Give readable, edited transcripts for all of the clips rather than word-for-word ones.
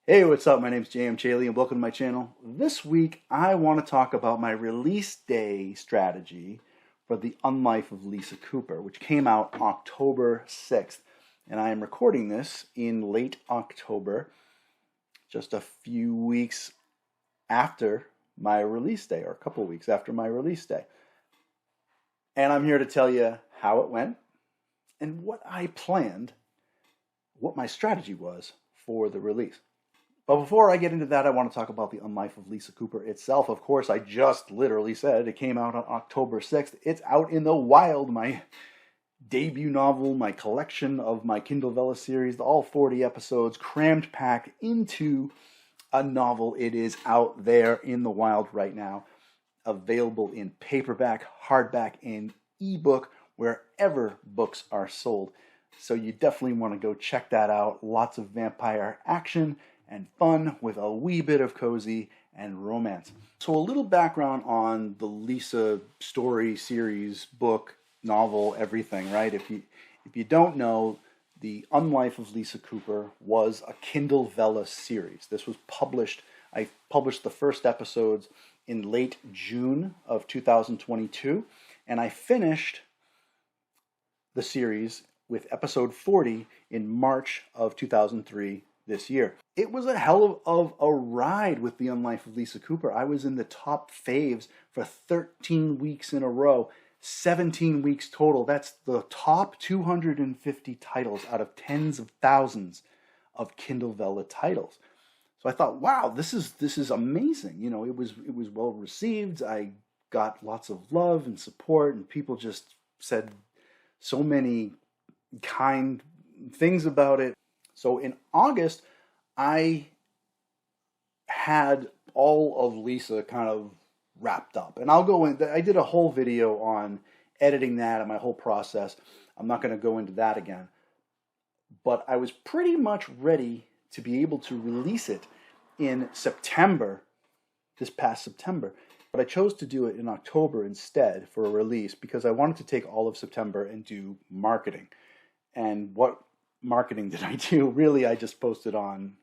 Hey, what's up? My name's JM Chaley and welcome to my channel. This week I want to talk about my release day strategy for The Unlife of Lisa Cooper, which came out October 6th. And I am recording this in late October, just a few weeks after my release day, or a couple weeks after my release day. And I'm here to tell you how it went and what I planned, what my strategy was for the release. But before I get into that, I want to talk about The Unlife of Lisa Cooper itself. Of course, I just literally said it came out on October 6th. It's out in the wild, my debut novel, my collection of my Kindle Vella series, all 40 episodes crammed packed into a novel. It is out there in the wild right now, available in paperback, hardback, and ebook, wherever books are sold. So you definitely want to go check that out. Lots of vampire action and fun with a wee bit of cozy and romance. So a little background on the Lisa story, series, book, novel, everything, right? If you don't know, The Unlife of Lisa Cooper was a Kindle Vella series. This was published, I published the first episodes in late June of 2022, and I finished the series with episode 40 in March of 2003 this year. It was a hell of a ride with The Unlife of Lisa Cooper. I was in the top faves for 13 weeks in a row, 17 weeks total. That's the top 250 titles out of tens of thousands of Kindle Vella titles. So I thought, wow, this is amazing. You know, it was well received. I got lots of love and support, and people just said so many kind things about it. So in August, I had all of Lisa kind of wrapped up. And I'll go in, I did a whole video on editing that and my whole process. I'm not going to go into that again. But I was pretty much ready to be able to release it in September, this past September. But I chose to do it in October instead for a release because I wanted to take all of September and do marketing. And what marketing did I do? Really, I just posted on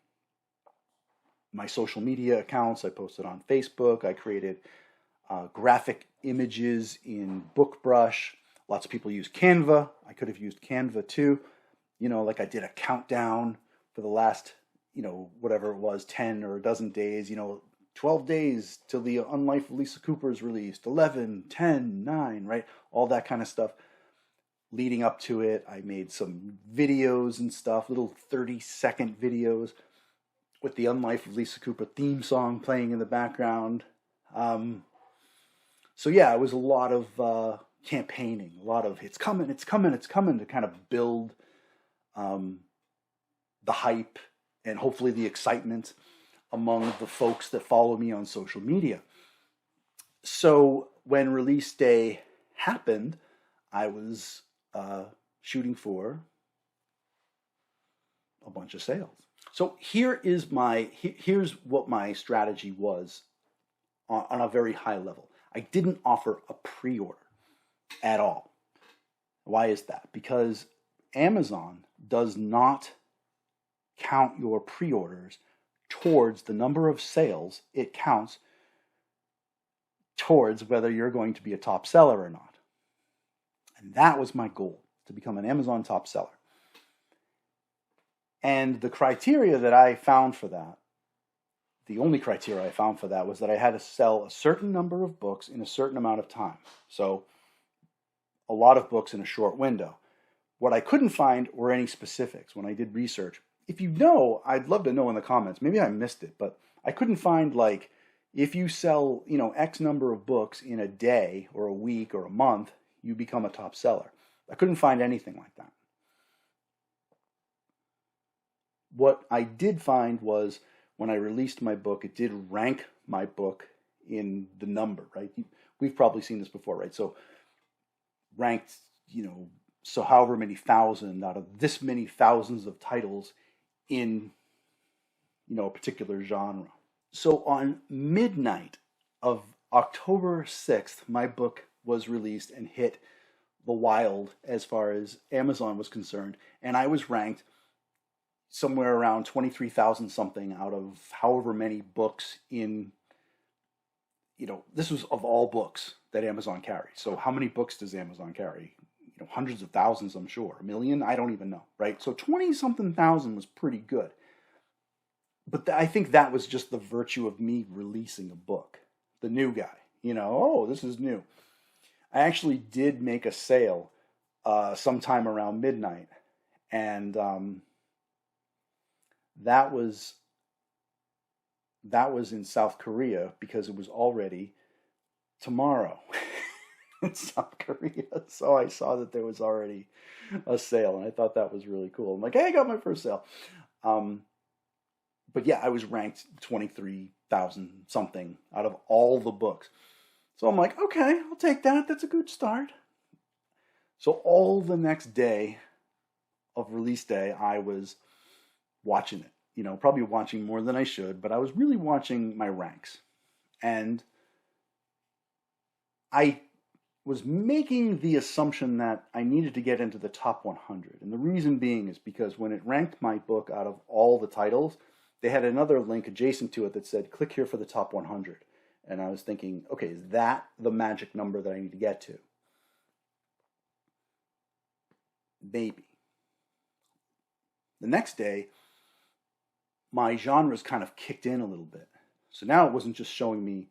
my social media accounts. I posted on Facebook. I created graphic images in BookBrush. Lots of people use Canva. I could have used Canva too. You know, like I did a countdown for the last, whatever it was, 10 or a dozen days, 12 days till The Unlife of Lisa Cooper is released, 11, 10, 9, right? All that kind of stuff. Leading up to it, I made some videos and stuff, little 30-second videos with the Unlife of Lisa Cooper theme song playing in the background. So yeah, it was a lot of campaigning, a lot of it's coming, it's coming, it's coming to kind of build the hype and hopefully the excitement among the folks that follow me on social media. So when release day happened, I was shooting for a bunch of sales. So here's what my strategy was on a very high level. I didn't offer a pre-order at all. Why is that? Because Amazon does not count your pre-orders towards the number of sales. It counts towards whether you're going to be a top seller or not. And that was my goal, to become an Amazon top seller. And the criteria that I found for that, the only criteria I found for that was that I had to sell a certain number of books in a certain amount of time. So a lot of books in a short window. What I couldn't find were any specifics when I did research. If you know, I'd love to know in the comments. Maybe I missed it, but I couldn't find like if you sell, X number of books in a day or a week or a month, you become a top seller. I couldn't find anything like that. What I did find was when I released my book, it did rank my book in the number, right? We've probably seen this before, right? So ranked, so however many thousand out of this many thousands of titles in, a particular genre. So on midnight of October 6th, my book was released and hit the wild as far as Amazon was concerned, and I was ranked somewhere around 23,000 something out of however many books in, this was of all books that Amazon carries. So how many books does Amazon carry? Hundreds of thousands, I'm sure. A million? I don't even know, right? So 20 something thousand was pretty good. But I think that was just the virtue of me releasing a book. The new guy, oh, this is new. I actually did make a sale sometime around midnight. And that was in South Korea because it was already tomorrow in South Korea. So I saw that there was already a sale, and I thought that was really cool. I'm like, hey, I got my first sale. But yeah, I was ranked 23,000 something out of all the books. So I'm like, okay, I'll take that. That's a good start. So all the next day of release day, I was watching it. Probably watching more than I should, but I was really watching my ranks. And I was making the assumption that I needed to get into the top 100. And the reason being is because when it ranked my book out of all the titles, they had another link adjacent to it that said, click here for the top 100. And I was thinking, okay, is that the magic number that I need to get to? Maybe. The next day, my genres kind of kicked in a little bit. So now it wasn't just showing me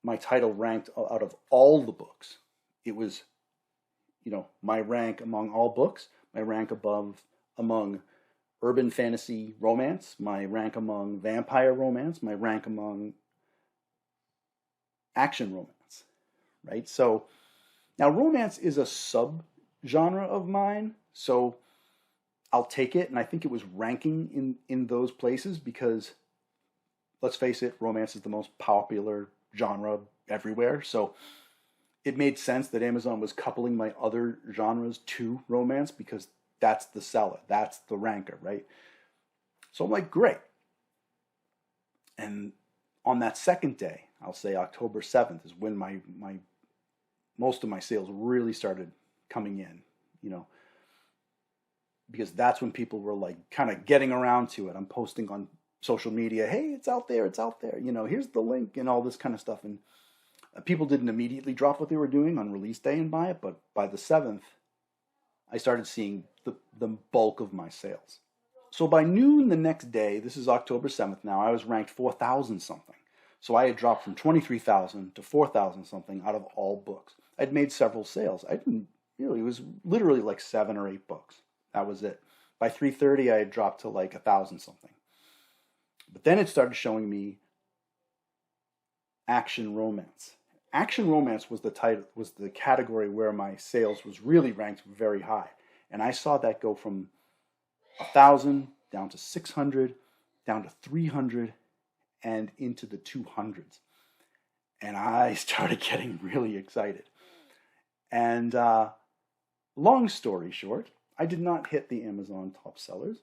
my title ranked out of all the books. It was, my rank among all books, my rank among urban fantasy romance, my rank among vampire romance, my rank among action romance, right? So now romance is a sub-genre of mine, so I'll take it, and I think it was ranking in those places because, let's face it, romance is the most popular genre everywhere, so it made sense that Amazon was coupling my other genres to romance because that's the seller, that's the ranker, right? So I'm like, great. And on that second day, I'll say October 7th is when my most of my sales really started coming in, because that's when people were like kind of getting around to it. I'm posting on social media, hey, it's out there, here's the link and all this kind of stuff. And people didn't immediately drop what they were doing on release day and buy it, but by the 7th, I started seeing the bulk of my sales. So by noon the next day, this is October 7th now, I was ranked 4,000 something. So I had dropped from 23,000 to 4,000 something out of all books. I'd made several sales. It was literally like 7 or 8 books. That was it. By 3:30, I had dropped to like 1,000 something. But then it started showing me action romance. Action romance was the category where my sales was really ranked very high. And I saw that go from 1,000 down to 600, down to 300, and into the 200s. And I started getting really excited. And long story short, I did not hit the Amazon top sellers.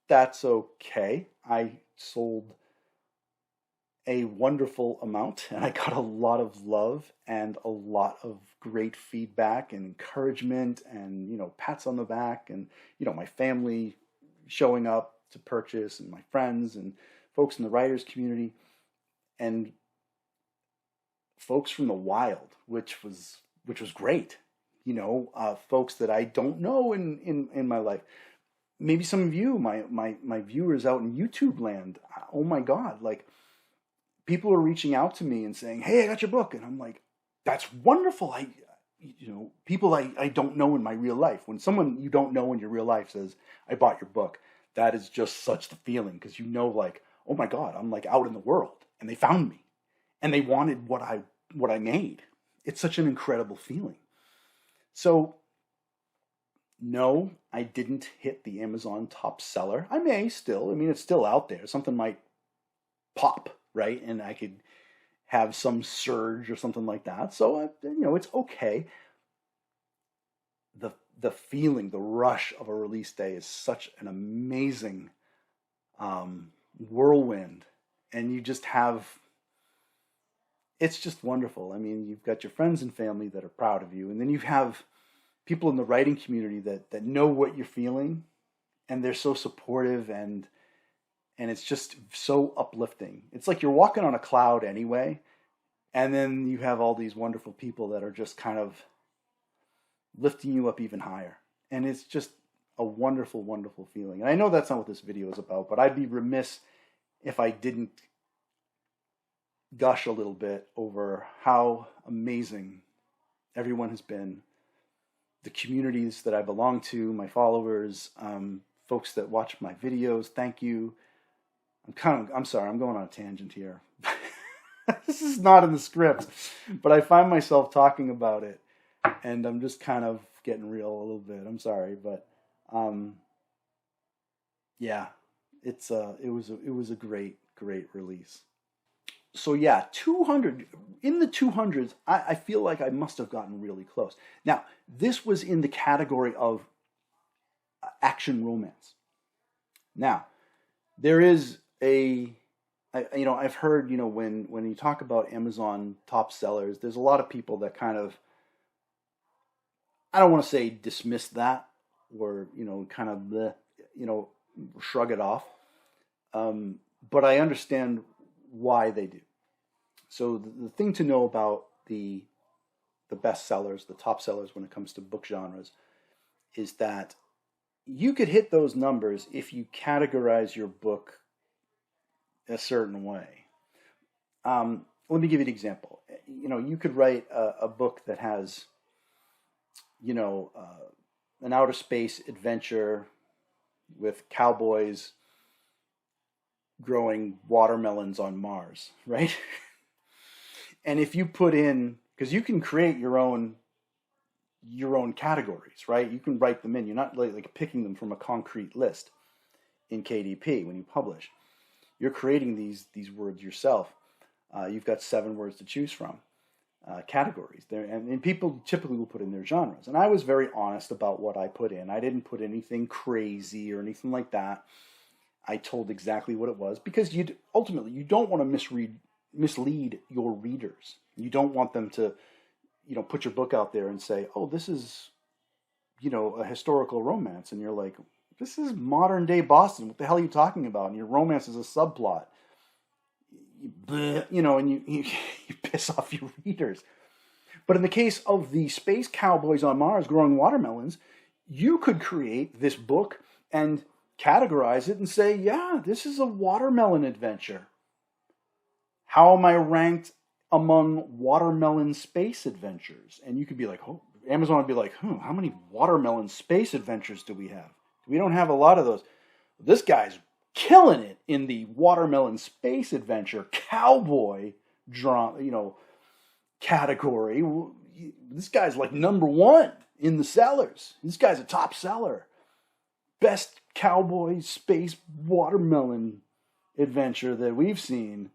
That's okay. I sold a wonderful amount, and I got a lot of love and a lot of great feedback and encouragement and, pats on the back and, my family showing up to purchase and my friends and folks in the writers community and folks from the wild, which was great. Folks that I don't know in my life. Maybe some of you, my viewers out in YouTube land. Oh my God, like people are reaching out to me and saying, "Hey, I got your book," and I'm like, "That's wonderful." People I don't know in my real life. When someone you don't know in your real life says, "I bought your book," that is just such the feeling because like, oh my God, I'm like out in the world and they found me and they wanted what I made. It's such an incredible feeling. So, no, I didn't hit the Amazon top seller. I may still. It's still out there. Something might pop, right? And I could have some surge or something like that. So, it's okay. The feeling, the rush of a release day is such an amazing whirlwind. And you just have, it's just wonderful. You've got your friends and family that are proud of you. And then you have people in the writing community that know what you're feeling and they're so supportive, and it's just so uplifting. It's like you're walking on a cloud anyway, and then you have all these wonderful people that are just kind of lifting you up even higher. And it's just a wonderful, wonderful feeling. And I know that's not what this video is about, but I'd be remiss if I didn't gush a little bit over how amazing everyone has been. The communities that I belong to, my followers, folks that watch my videos, thank you. I'm sorry, I'm going on a tangent here. This is not in the script, but I find myself talking about it, and I'm just kind of getting real a little bit. I'm sorry, but yeah, it was a great release. So yeah, 200 in the 200s. I feel like I must have gotten really close. Now, this was in the category of action romance. Now, there is I've heard, when you talk about Amazon top sellers, there's a lot of people that kind of, I don't want to say dismiss that, or, kind of, shrug it off. But I understand why they do. So the thing to know about the best sellers, the top sellers when it comes to book genres, is that you could hit those numbers if you categorize your book a certain way. Let me give you an example. You could write a book that has, an outer space adventure with cowboys growing watermelons on Mars, right? And if you put in, because you can create your own categories, right? You can write them in. You're not like picking them from a concrete list in KDP when you publish. You're creating these words yourself. You've got 7 words to choose from, categories there, and people typically will put in their genres. And I was very honest about what I put in. I didn't put anything crazy or anything like that. I told exactly what it was, because ultimately you don't want to mislead your readers. You don't want them to, put your book out there and say, "Oh, this is, a historical romance," and you're like, "This is modern day Boston. What the hell are you talking about?" And your romance is a subplot. And you piss off your readers. But in the case of the space cowboys on Mars growing watermelons, you could create this book and categorize it and say, yeah, this is a watermelon adventure. How am I ranked among watermelon space adventures? And you could be like, oh, Amazon would be like, how many watermelon space adventures do we have? We don't have a lot of those. This guy's killing it in the watermelon space adventure cowboy category. This guy's like #1 in the sellers. This guy's a top seller. Best cowboy space watermelon adventure that we've seen,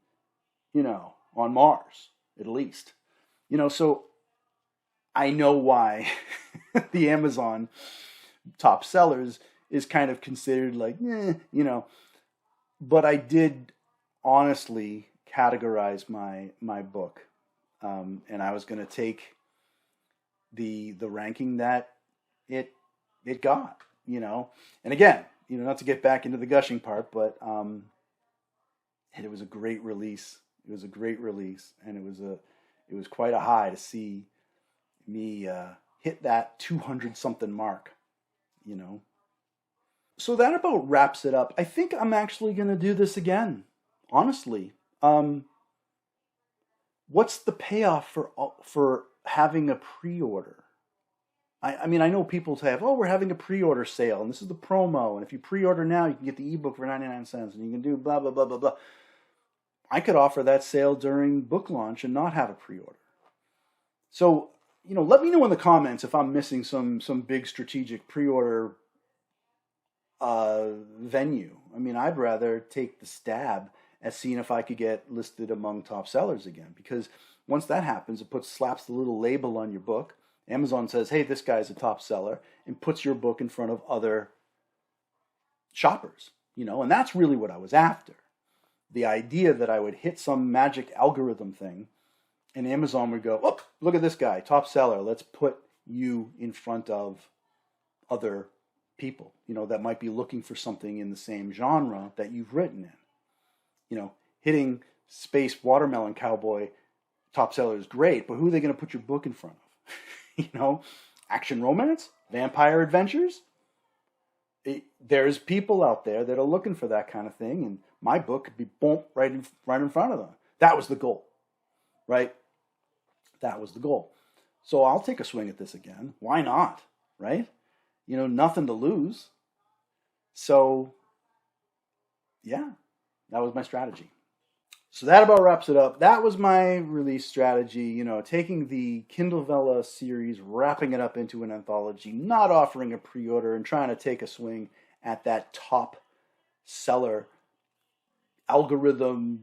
on Mars, at least. So I know why the Amazon top sellers is kind of considered like, but I did honestly categorize my book, and I was going to take the ranking that it got, and again, not to get back into the gushing part, but it was a great release. It was a great release, and it was quite a high to see me hit that 200 something mark, So that about wraps it up. I think I'm actually going to do this again, honestly. What's the payoff for having a pre-order? I mean, I know people say, oh, we're having a pre-order sale, and this is the promo, and if you pre-order now, you can get the ebook for 99 cents, and you can do blah, blah, blah, blah, blah. I could offer that sale during book launch and not have a pre-order. So, let me know in the comments if I'm missing some big strategic pre-order venue. I mean, I'd rather take the stab at seeing if I could get listed among top sellers again, because once that happens, it slaps the little label on your book. Amazon says, hey, this guy's a top seller, and puts your book in front of other shoppers, and that's really what I was after. The idea that I would hit some magic algorithm thing, and Amazon would go, oh, look at this guy, top seller. Let's put you in front of other people, that might be looking for something in the same genre that you've written in. Hitting Space Watermelon Cowboy top seller is great, but who are they going to put your book in front of? Action romance, vampire adventures. There's people out there that are looking for that kind of thing, and my book could be boom right in front of them. That was the goal, right? That was the goal. So I'll take a swing at this again. Why not, right? Nothing to lose. So yeah, that was my strategy. So that about wraps it up. That was my release strategy, taking the Kindlevella series, wrapping it up into an anthology, not offering a pre-order, and trying to take a swing at that top seller algorithm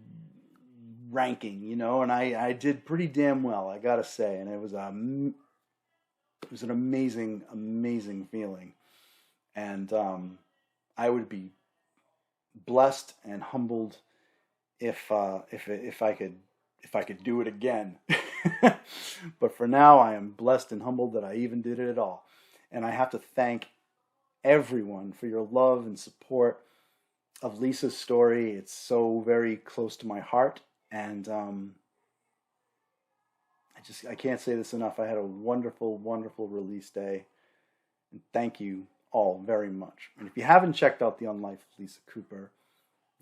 ranking, and I did pretty damn well, I gotta say, and it was an amazing, amazing feeling, and I would be blessed and humbled if I could do it again. But for now, I am blessed and humbled that I even did it at all. And I have to thank everyone for your love and support of Lisa's story. It's so very close to my heart, and I can't say this enough. I had a wonderful, wonderful release day, and thank you all very much. And if you haven't checked out The Unlife of Lisa Cooper,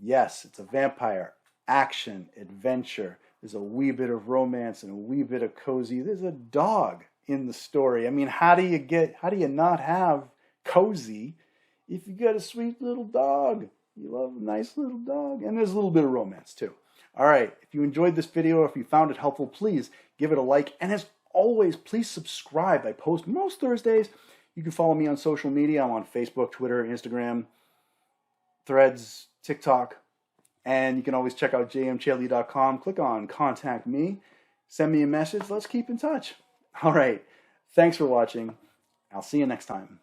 yes, it's a vampire action adventure. There's a wee bit of romance and a wee bit of cozy. There's a dog in the story. I mean, how do you not have cozy if you got a sweet little dog? You love a nice little dog. And there's a little bit of romance too. All right, if you enjoyed this video, if you found it helpful, please give it a like. And as always, please subscribe. I post most Thursdays. You can follow me on social media. I'm on Facebook, Twitter, Instagram, Threads, TikTok. And you can always check out jmchaley.com. Click on Contact Me. Send me a message. Let's keep in touch. All right. Thanks for watching. I'll see you next time.